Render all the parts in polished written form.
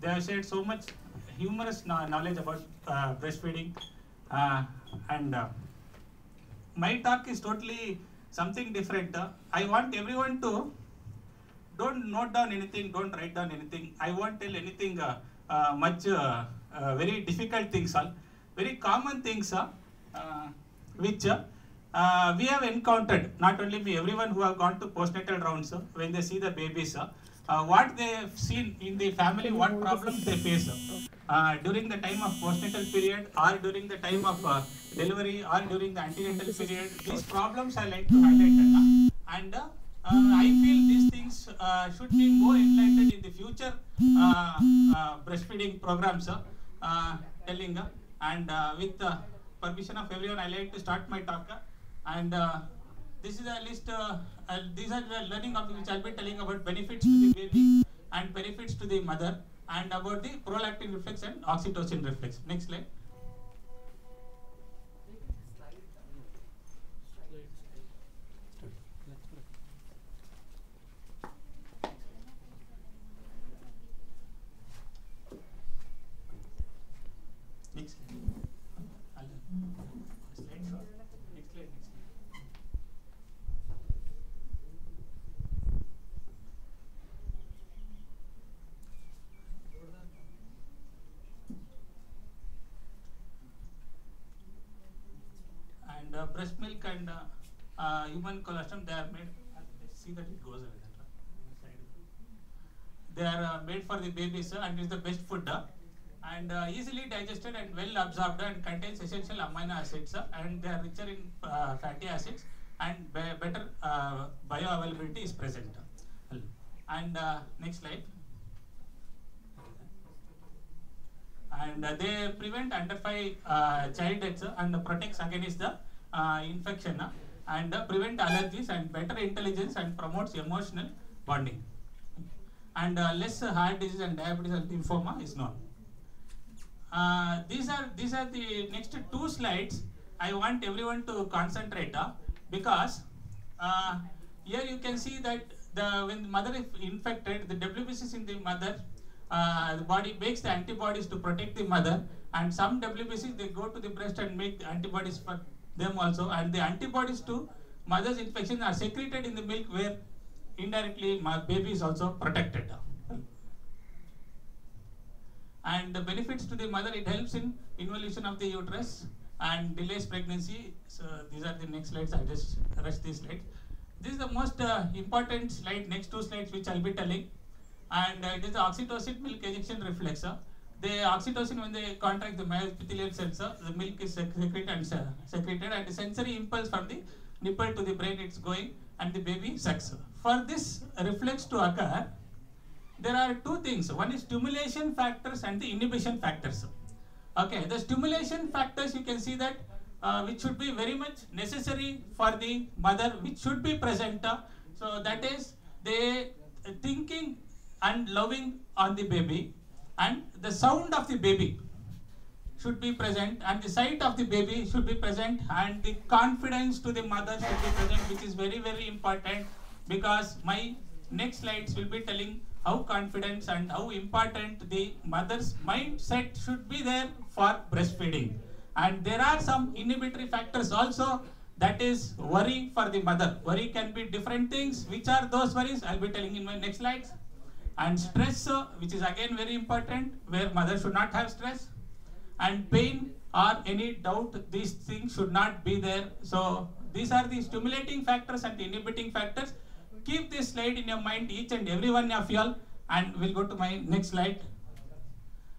they have shared so much humorous knowledge about breastfeeding, and my talk is totally something different. I want everyone to don't note down anything, don't write down anything. I won't tell anything much very difficult things, very common things which we have encountered, not only me, everyone who have gone to postnatal rounds, when they see the babies, what they have seen in the family, what problems they face during the time of postnatal period, or during the time of delivery, or during the antenatal period. These problems I like to highlight, and I feel these things should be more enlightened in the future breastfeeding programs, telling, and with permission of everyone, I like to start my talk. And this is a list, these are the learning of which I'll be telling about benefits to the baby and benefits to the mother, and about the prolactin reflex and oxytocin reflex. Next slide. Next slide. And breast milk and human colostrum, they are made. Let's see that it goes away. They are made for the babies, and is the best food, and easily digested and well absorbed, and contains essential amino acids, and they are richer in fatty acids, and better bioavailability is present. And next slide. And they prevent under 5 child deaths, and protects against the infection, and prevent allergies, and better intelligence, and promotes emotional bonding, and less heart disease and diabetes and lymphoma is known. These are the next 2 slides. I want everyone to concentrate, because here you can see that when the mother is infected, the WBCs in the mother, the body makes the antibodies to protect the mother, and some WBCs they go to the breast and make the antibodies for them also, and the antibodies to mother's infection are secreted in the milk, where indirectly my baby is also protected. And the benefits to the mother, it helps in involution of the uterus and delays pregnancy. So these are the next slides. I just rushed these slides. This is the most important slide, next 2 slides which I'll be telling. And it is the oxytocin milk ejection reflex. The oxytocin, when they contract the myoepithelial cells, the milk is secreted, and the sensory impulse from the nipple to the brain, it's going, and the baby sucks. For this reflex to occur, there are 2 things. One is stimulation factors and the inhibition factors. Okay, the stimulation factors, you can see that which should be very much necessary for the mother, which should be present. So that is the thinking and loving on the baby, and the sound of the baby should be present, and the sight of the baby should be present, and the confidence to the mother should be present, which is very, very important, because my next slides will be telling how confidence and how important the mother's mindset should be there for breastfeeding. And there are some inhibitory factors also, that is worry for the mother. Worry can be different things. Which are those worries? I'll be telling in my next slides. And stress, which is again very important, where mother should not have stress. And pain or any doubt, these things should not be there. So these are the stimulating factors and the inhibiting factors. Keep this slide in your mind, each and every one of you all, and we'll go to my next slide.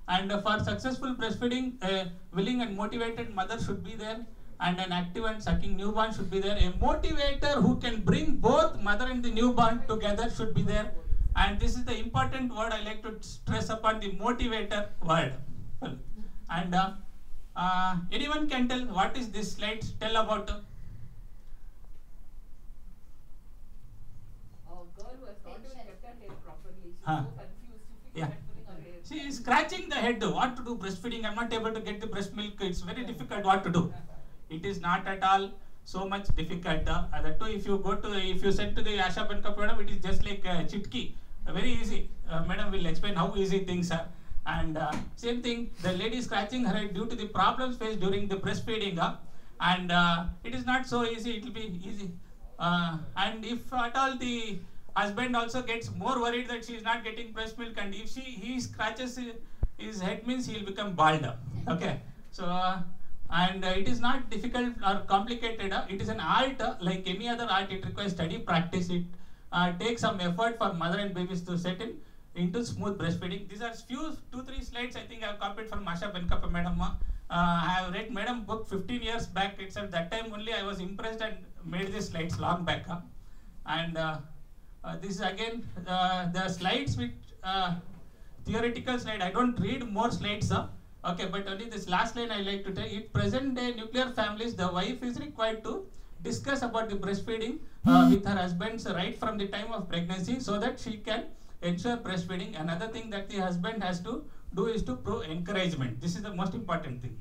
And for successful breastfeeding, a willing and motivated mother should be there, and an active and sucking newborn should be there. A motivator who can bring both mother and the newborn together should be there. And this is the important word I like to stress upon, the motivator word. And anyone can tell what is this slide tell about? Girl who has not even kept her hair properly. She's Huh. so confused. She Yeah. keeps pulling her hair. She is scratching the head. What to do? Breastfeeding. I'm not able to get the breast milk. It's very difficult. What to do? It is not at all so much difficult. That too, if you send to the Asha Banka madam, it is just like chitki. Very easy. Madam will explain how easy things are. And same thing, the lady scratching her head due to the problems faced during the breastfeeding. And it is not so easy, it will be easy. And if at all the husband also gets more worried that she is not getting breast milk, and if he scratches his head, means he will become bald. Okay, so and it is not difficult or complicated. It is an art, like any other art. It requires study, practice. It takes some effort for mother and babies to settle into smooth breastfeeding. These are few 2-3 slides I think I have copied from Masha Benkappa madam. I have read madam book 15 years back itself. That time only I was impressed and made these slides long back. And this is again the slides which theoretical slide. I don't read more slides. Okay, but only this last line I like to tell. In present day nuclear families, the wife is required to discuss about the breastfeeding with her husband right from the time of pregnancy, so that she can ensure breastfeeding. Another thing that the husband has to do is to prove encouragement. This is the most important thing.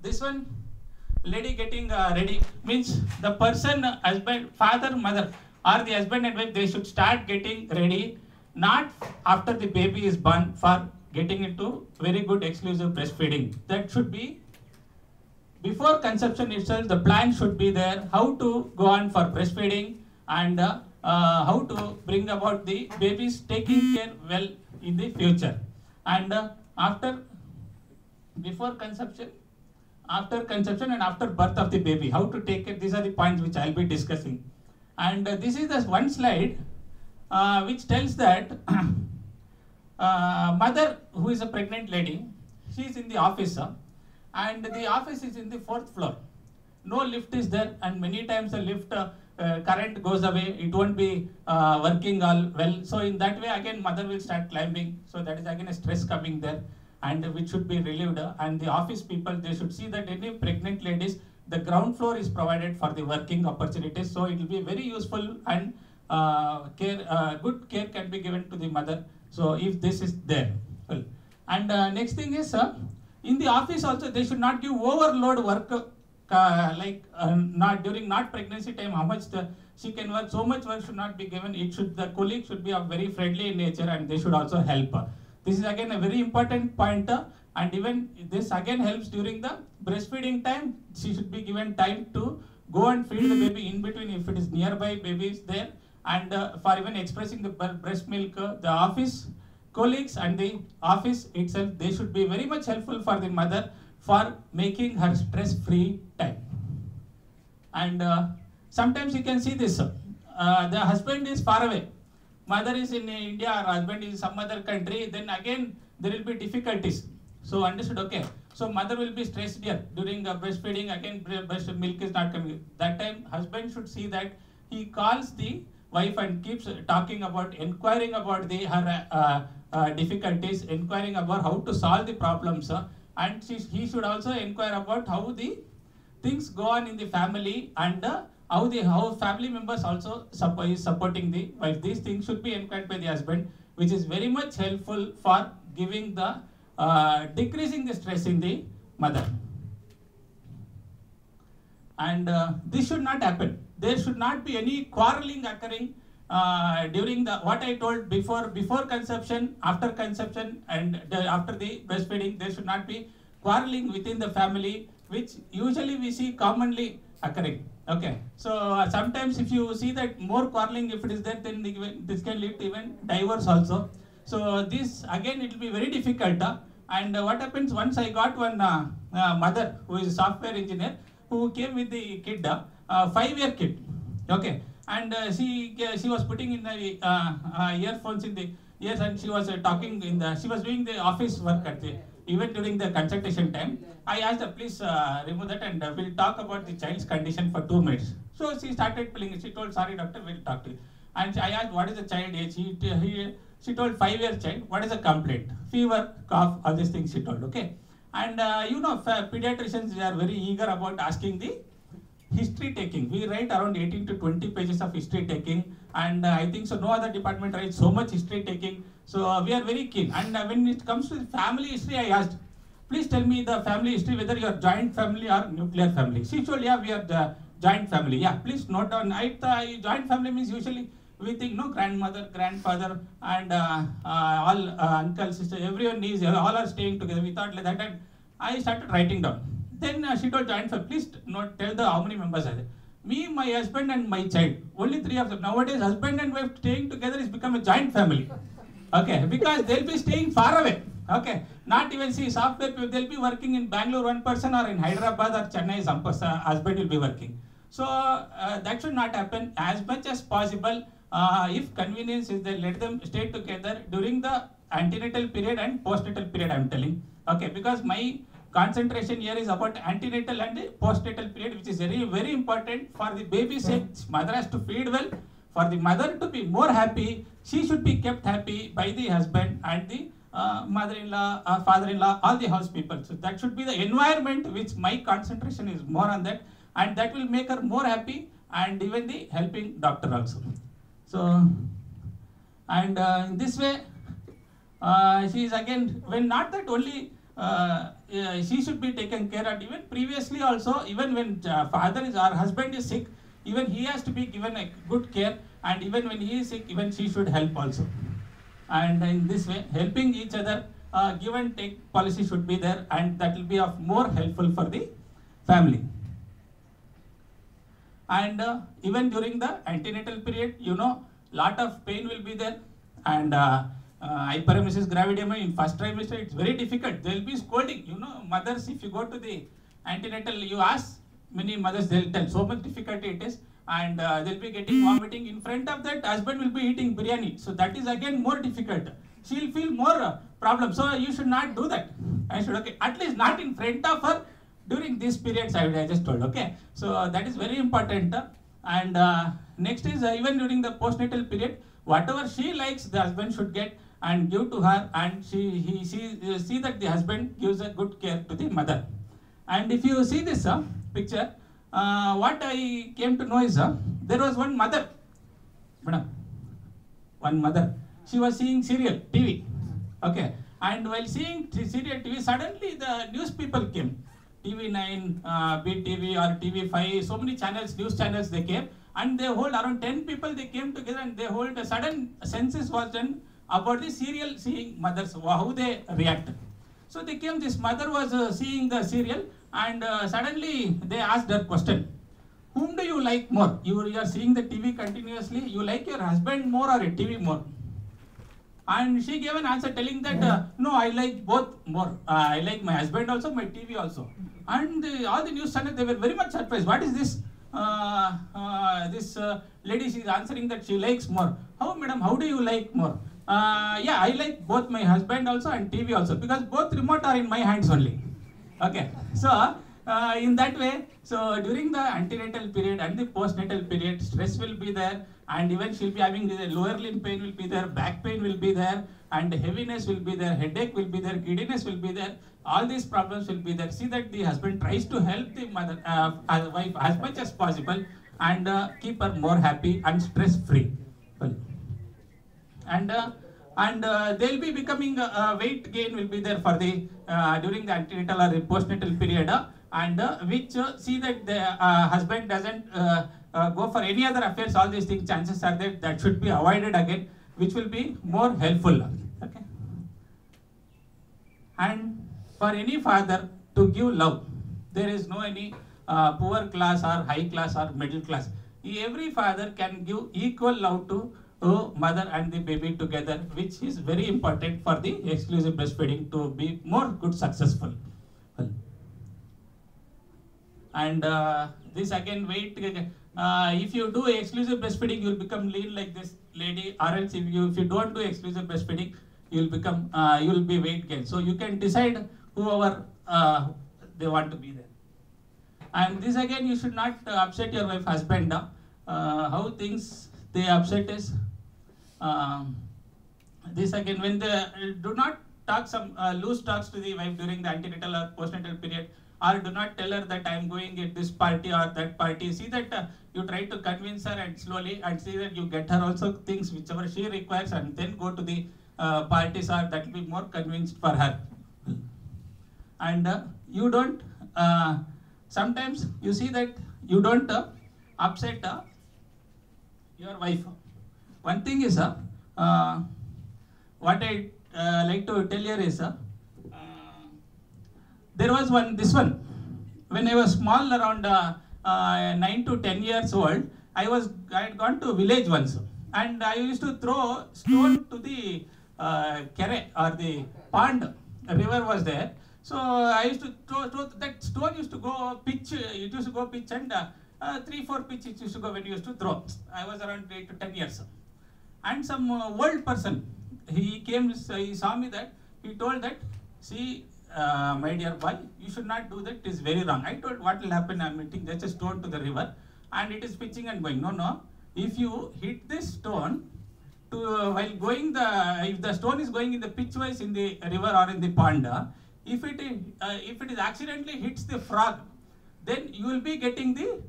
This one, lady getting ready, means the person, husband, father, mother, or the husband and wife, they should start getting ready, not after the baby is born, for getting into very good exclusive breastfeeding. That should be before conception itself. The plan should be there, how to go on for breastfeeding, and how to bring about the babies taking care well in the future. And before conception, after conception, and after birth of the baby, how to take it. These are the points which I will be discussing. And this is the one slide which tells that mother who is a pregnant lady, she is in the office, and the office is in the 4th floor. No lift is there, and many times the lift current goes away, it won't be working all well. So in that way again mother will start climbing. So that is again a stress coming there, and which should be relieved. And the office people, they should see that any pregnant ladies, the ground floor is provided for the working opportunities. So it will be very useful, and good care can be given to the mother. So if this is there. Well, and next thing is in the office also they should not give overload work. Not pregnancy time, how much she can work, so much work should not be given. The colleague should be of very friendly in nature, and they should also help. This is again a very important point, and even this again helps during the breastfeeding time. She should be given time to go and feed the baby in between if it is nearby baby is there, and for even expressing the breast milk, the office colleagues and the office itself, they should be very much helpful for the mother for making her stress-free time. And sometimes you can see this, the husband is far away, mother is in India, or husband is in some other country, then again there will be difficulties. So understood, okay. So mother will be stressed here during breastfeeding, again breast milk is not coming. That time husband should see that he calls the wife and keeps talking about, inquiring about her difficulties, inquiring about how to solve the problems. And he should also inquire about how the things go on in the family, and how family members also is supporting the wife. These things should be inquired by the husband, which is very much helpful for giving the decreasing the stress in the mother. And this should not happen. There should not be any quarreling occurring during what I told before conception, after conception, and after the breastfeeding. There should not be quarreling within the family, which usually we see commonly occurring. Okay, so sometimes if you see that more quarreling, if it is there, then this can lead to even divorce also. So this again, it will be very difficult. And what happens, once I got one mother who is a software engineer, who came with the kid, 5-year kid. Okay, and she was putting in the earphones in the ears, and she was talking she was doing the office work at even during the consultation time. I asked her, please remove that, and we'll talk about the child's condition for 2 minutes. So she started pulling it. She told, sorry doctor, we'll talk to you. And I asked, what is the child age? She told 5-year child. What is the complaint? Fever, cough, all these things she told. Okay, and pediatricians, they are very eager about asking the history taking. We write around 18 to 20 pages of history taking, and I think so no other department writes so much history taking. So we are very keen. And when it comes to family history, I asked, please tell me the family history, whether you are joint family or nuclear family. She told, yeah, we are the joint family. Yeah, please note down. Joint family means usually we think no, grandmother, grandfather, and all uncle, sister, everyone is all are staying together. We thought like that, and I started writing down. Then she told joint family, please not tell the how many members are there. Me, my husband, and my child. Only 3 of them. Nowadays, husband and wife staying together is become a joint family. Okay, because they'll be staying far away. Okay, not even see software people, they'll be working in Bangalore one person, or in Hyderabad or Chennai some person, husband will be working. So that should not happen. As much as possible, if convenience is there, let them stay together during the antenatal period and postnatal period, I'm telling. Okay, because my concentration here is about antenatal and postnatal period, which is very, very important for the baby's sake. Mother has to feed well. For the mother to be more happy, she should be kept happy by the husband and the mother-in-law, father-in-law, all the house people. So that should be the environment which my concentration is more on that, and that will make her more happy, and even the helping doctor also. So, and in this way, she is again, when not that only she should be taken care of, even previously also, even when father is, our husband is sick, even he has to be given a good care, and even when he is sick, even she should help also. And in this way, helping each other, give and take policy should be there, and that will be of more helpful for the family. And even during the antenatal period, you know, lot of pain will be there, and hyperemesis gravidemia in first trimester, it's very difficult. They will be scolding, you know, mothers, if you go to the antenatal, you ask many mothers, they'll tell so much difficulty it is, and they'll be getting vomiting. In front of that, husband will be eating biryani, so that is again more difficult. She'll feel more problem, so you should not do that. I should, okay, at least not in front of her during these periods, I just told, okay. So that is very important. And next is even during the postnatal period, whatever she likes, the husband should get and give to her, and she see that the husband gives a good care to the mother. And if you see this picture, what I came to know is there was one mother, madam, one mother. She was seeing serial TV, okay, and while seeing serial TV, suddenly the news people came, TV9, BTV or TV5, so many channels, news channels they came, and they hold around 10 people. They came together and they hold a sudden census was done about the serial seeing mothers, how they react. So they came. This mother was seeing the serial, and suddenly they asked her question, whom do you like more? You are seeing the TV continuously, you like your husband more or a TV more? And she gave an answer telling that, no, I like both more. I like my husband also, my TV also. And all the news channels, they were very much surprised. What is this? This lady, she is answering that she likes more. How, madam, how do you like more? Yeah, I like both my husband also and TV also, because both remote are in my hands only. Okay, so in that way, so during the antenatal period and the postnatal period, stress will be there, and even she'll be having the lower limb pain will be there, back pain will be there, and heaviness will be there, headache will be there, giddiness will be there. All these problems will be there. See that the husband tries to help the mother, wife as much as possible, and keep her more happy and stress free. And they'll be becoming weight gain will be there for the during the antenatal or the postnatal period, and which see that the husband doesn't go for any other affairs. All these things, chances are that should be avoided again, which will be more helpful. Okay. And for any father to give love, there is no any poor class or high class or middle class. Every father can give equal love to mother and the baby together, which is very important for the exclusive breastfeeding to be more good successful. And this again weight, if you do exclusive breastfeeding, you will become lean like this lady, or else if you don't do exclusive breastfeeding, you will become you will be weight gain. So you can decide whoever they want to be there. And this again, you should not upset your wife, husband. How things they upset is this again, when they do not talk some loose talks to the wife during the antenatal or postnatal period, or do not tell her that I am going at this party or that party. See that you try to convince her, and slowly, and see that you get her also things whichever she requires, and then go to the parties, or that will be more convinced for her. And you don't, sometimes you see that you don't upset your wife. one thing is, what I like to tell here is, there was this one. When I was small, around 9 to 10 years old, I had gone to village once, and I used to throw stone to the kere or the pond. A river was there, so I used to throw that stone. Used to go pitch. It used to go pitch, and 3-4 pitch it used to go when you used to throw. I was around 8 to 10 years, and some old person, he came. He saw me that. He told that, see, my dear boy, you should not do that. It is very wrong. I told, what will happen? I am hitting just a stone to the river, and it is pitching and going. No. If you hit this stone while going if the stone is going in the pitchwise in the river or in the pond, if it is accidentally hits the frog, then you will be getting the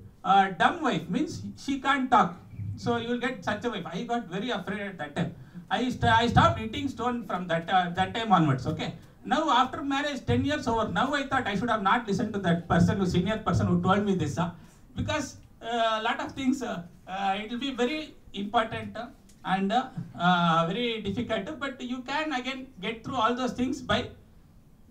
dumb wife, means she can't talk. So you will get such a wife. I got very afraid at that time. I stopped hitting stone from that time onwards. Okay. Now after marriage, 10 years over, now I thought I should have not listened to that person, senior person who told me this, because a lot of things, it will be very important and very difficult, but you can again get through all those things by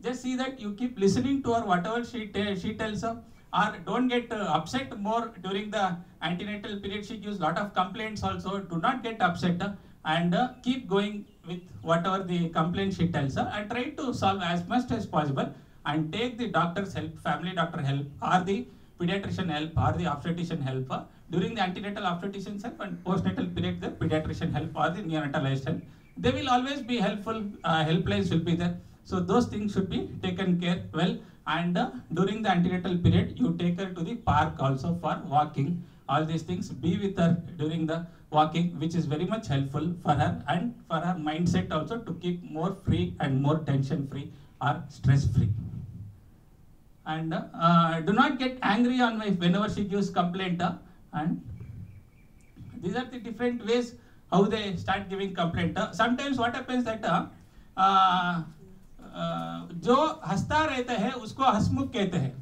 just see that you keep listening to her, whatever she tells, or don't get upset more during the antenatal period. She gives lot of complaints also. Do not get upset, and keep going with whatever the complaint she tells, and try to solve as much as possible, and take the doctor's help, family doctor help, or the pediatrician help, or the obstetrician help during the antenatal obstetrician help, and postnatal period the pediatrician help or the neonatologist help. They will always be helpful. Helplines will be there. So those things should be taken care well. And during the antenatal period, you take her to the park also for walking. All these things, be with her during the walking, which is very much helpful for her and for her mindset also, to keep more free and more tension free or stress free. And do not get angry on wife whenever she gives complaint. And these are the different ways how they start giving complaint. Sometimes what happens that जो हंसता रहता है उसको हंसमुख कहते हैं,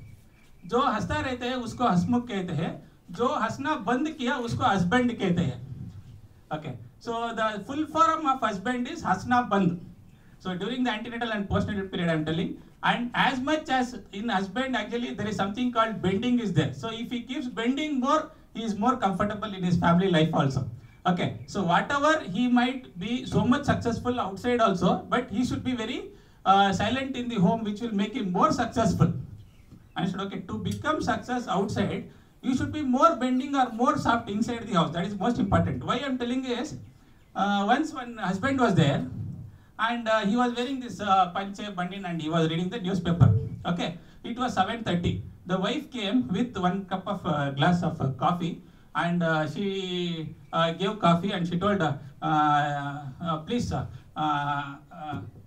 जो हंसता रहता है उसको हंसमुख कहते हैं, जो हंसना बंद किया उसको हस्बैंड कहते हैं. Okay, so the full form of husband is hasna band. So during the antenatal and postnatal period, I am telling, and as much as in husband, actually there is something called bending is there. So if he keeps bending more, he is more comfortable in his family life also. Okay, so whatever he might be so much successful outside also, but he should be very silent in the home, which will make him more successful. I said, okay, to become success outside, you should be more bending or more soft inside the house. That is most important. Why I am telling you is, once one husband was there, and he was wearing this panche bandin, and he was reading the newspaper. Okay, it was 7:30. The wife came with 1 cup of glass of coffee, and she gave coffee, and she told, please,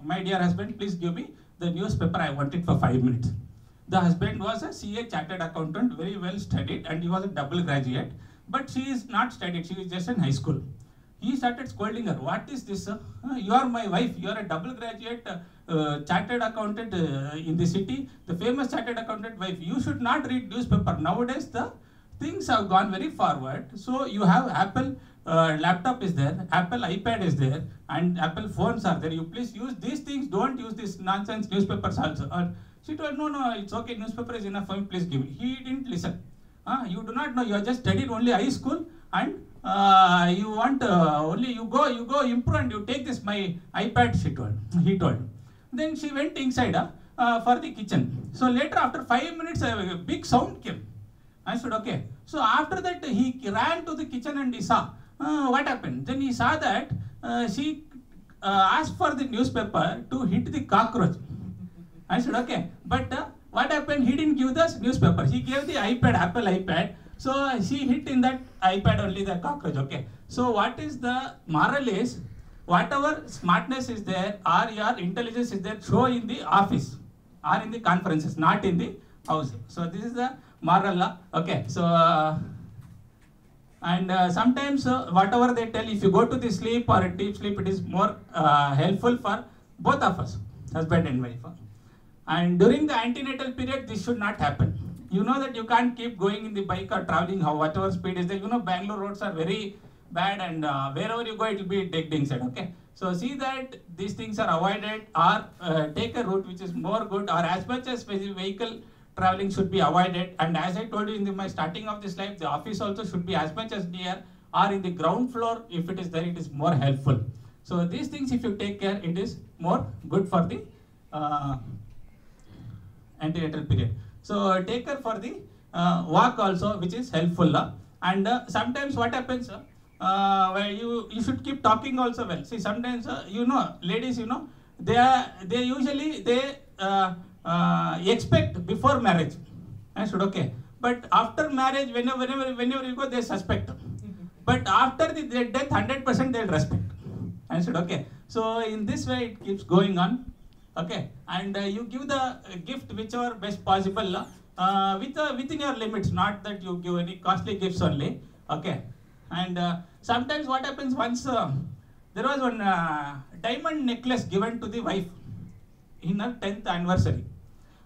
my dear husband, please give me the newspaper. I want it for 5 minutes. The husband was a CA chartered accountant, very well studied, and he was a double graduate. But she is not studied, she is just in high school. He started scolding her. What is this? You are my wife, you are a double graduate chartered accountant in the city, the famous chartered accountant wife. You should not read newspaper. Nowadays the things have gone very forward. So you have Apple laptop is there, Apple iPad is there, and Apple phones are there. You please use these things, don't use this nonsense newspapers also. She told, no, it's okay, newspaper is enough for me, please give me. He didn't listen. You do not know, you have just studied only high school, and you want only, you go improve, and you take this my iPad, he told. Then she went inside for the kitchen. So later, after 5 minutes, a big sound came. I said, okay. So after that, he ran to the kitchen and he saw what happened. Then he saw that she asked for the newspaper to hit the cockroach. I said, okay. But what happened? He didn't give the newspaper. He gave the iPad, Apple iPad. So she hit in that iPad only the cockroach. Okay. So what is the moral is, whatever smartness is there or your intelligence is there, show in the office or in the conferences, not in the house. So this is the moral law. Okay. So sometimes whatever they tell, if you go to the sleep or a deep sleep, it is more helpful for both of us, husband and wife. And during the antenatal period, this should not happen. You know that you can't keep going in the bike or traveling, whatever speed is there. You know, Bangalore roads are very bad, and wherever you go it will be digged inside. Okay, so see that these things are avoided, or take a route which is more good, or as much as vehicle traveling should be avoided. And as I told you in my starting of this life, the office also should be as much as near, or in the ground floor. If it is there, it is more helpful. So these things, if you take care, it is more good for the antenatal period. So take care for the walk also, which is helpful. And sometimes what happens, where you should keep talking also well. See, sometimes ladies, they usually expect before marriage. I should okay, but after marriage, whenever you go, they suspect. But after the death, 100% they'll respect. I said okay. So in this way it keeps going on. Okay, and you give the gift whichever best possible, within your limits. Not that you give any costly gifts only. Okay, and sometimes what happens, once there was one diamond necklace given to the wife in her 10th anniversary.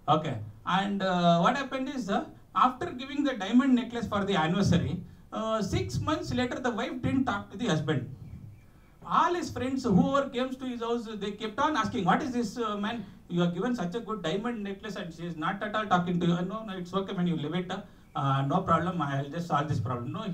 Okay, and what happened is, after giving the diamond necklace for the anniversary, 6 months later the wife didn't talk to the husband. All his friends, whoever came to his house, they kept on asking, what is this man? You are given such a good diamond necklace and she is not at all talking to you. No, it's okay, man, you leave it. No problem, I'll just solve this problem. No,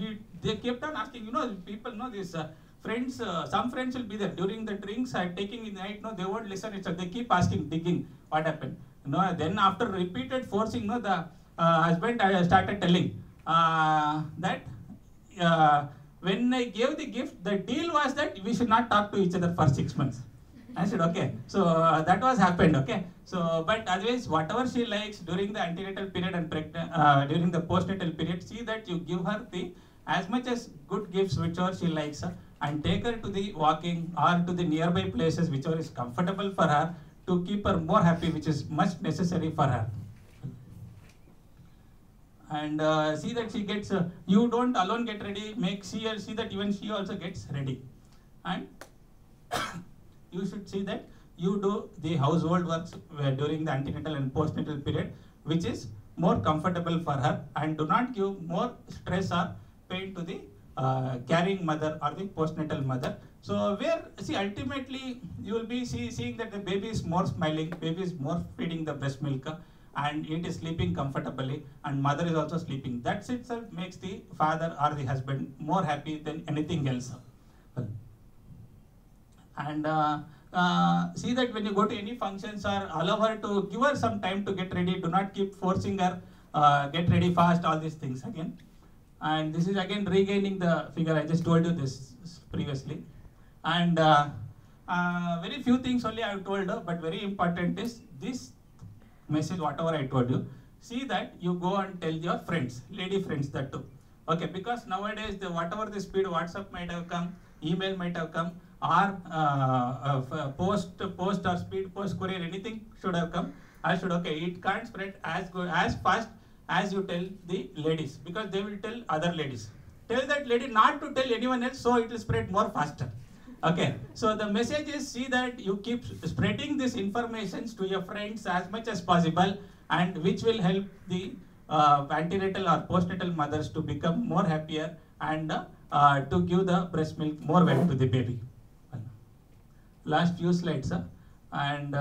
they kept on asking, people know this. Friends, some friends will be there during the drinks and taking in the night. No, they won't listen. They keep asking, digging, what happened? Then after repeated forcing, the husband started telling that when I gave the gift, the deal was that we should not talk to each other for 6 months. I said okay. So that was happened. Okay. So but otherwise, whatever she likes during the antenatal period and during the postnatal period, see that you give her the as much as good gifts whichever she likes, and take her to the walking or to the nearby places whichever is comfortable for her, to keep her more happy, which is much necessary for her. And see that she gets, you don't alone get ready, see that even she also gets ready. And you should see that you do the household works during the antenatal and postnatal period, which is more comfortable for her, and do not give more stress or pain to the carrying mother or the postnatal mother. So where, see, ultimately you will be seeing that the baby is more smiling, baby is more feeding the breast milk, and it is sleeping comfortably, and mother is also sleeping. That itself makes the father or the husband more happy than anything else. And see that when you go to any functions, or allow her to give her some time to get ready. Do not keep forcing her, get ready fast, all these things again. And this is again regaining the figure. I just told you this previously. And very few things only I have told her, but very important is this message, whatever I told you. See that you go and tell your friends, lady friends, that too. Okay, because nowadays whatever the speed, WhatsApp might have come, email might have come, or post or speed post courier, anything should have come. I should, okay, it can't spread as fast as you tell the ladies, because they will tell other ladies. Tell that lady not to tell anyone else, so it will spread more faster. Okay, so the message is, see that you keep spreading these informations to your friends as much as possible, and which will help the antenatal or postnatal mothers to become more happier, and to give the breast milk more well to the baby. Last few slides, and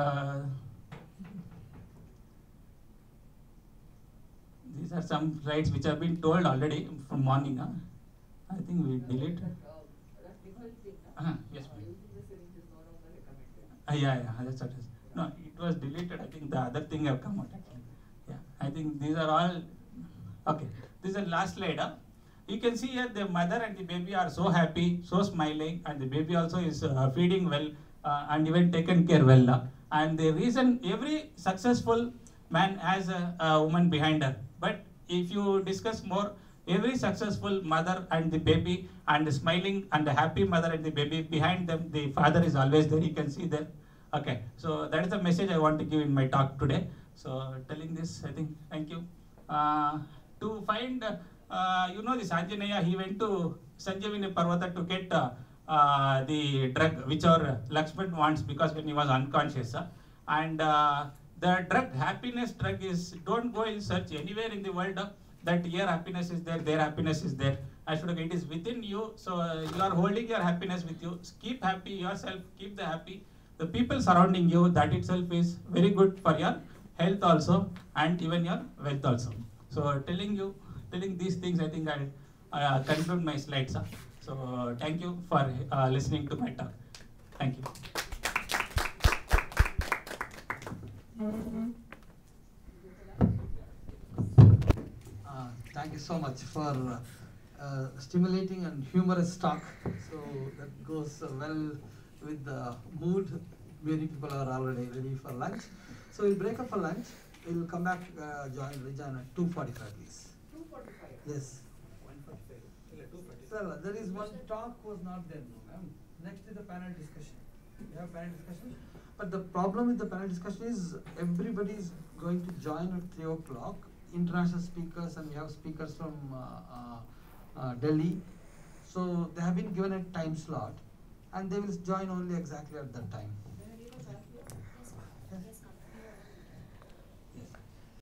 these are some slides which have been told already from morning. I think we delete. Yes, please. Yeah, that's what it is. No, it was deleted. I think the other thing have come out actually. Yeah, I think these are all. Okay, this is the last slide. You can see here the mother and the baby are so happy, so smiling, and the baby also is feeding well, and even taken care well. And the reason, every successful man has a woman behind her. But if you discuss more, every successful mother and the baby, and the smiling and the happy mother and the baby, behind them the father is always there. You can see there. Okay, so that is the message I want to give in my talk today. So telling this, I think, thank you. To find, the Anjaneya, he went to Sanjeevani Parvata to get the drug which our Lakshman wants, because when he was unconscious. And the drug, happiness drug is, don't go in search anywhere in the world that here happiness is there, happiness is there. Ashwada, it is within you. So you are holding your happiness with you. Keep happy yourself. Keep the happy. The people surrounding you, that itself is very good for your health also, and even your wealth also. So telling these things, I think I conclude my slides. So thank you for listening to my talk. Thank you. Thank you so much for stimulating and humorous talk. So that goes well with the mood. Many people are already ready for lunch. So we'll break up for lunch. We'll come back, rejoin at 2:45, please. 2:45. Yes. 1:45. Sir, there is one talk was not there, no, ma'am. Next is the panel discussion. We have panel discussion. But the problem with the panel discussion is everybody is going to join at 3 o'clock. International speakers, and we have speakers from Delhi. So they have been given a time slot, and they will join only exactly at that time.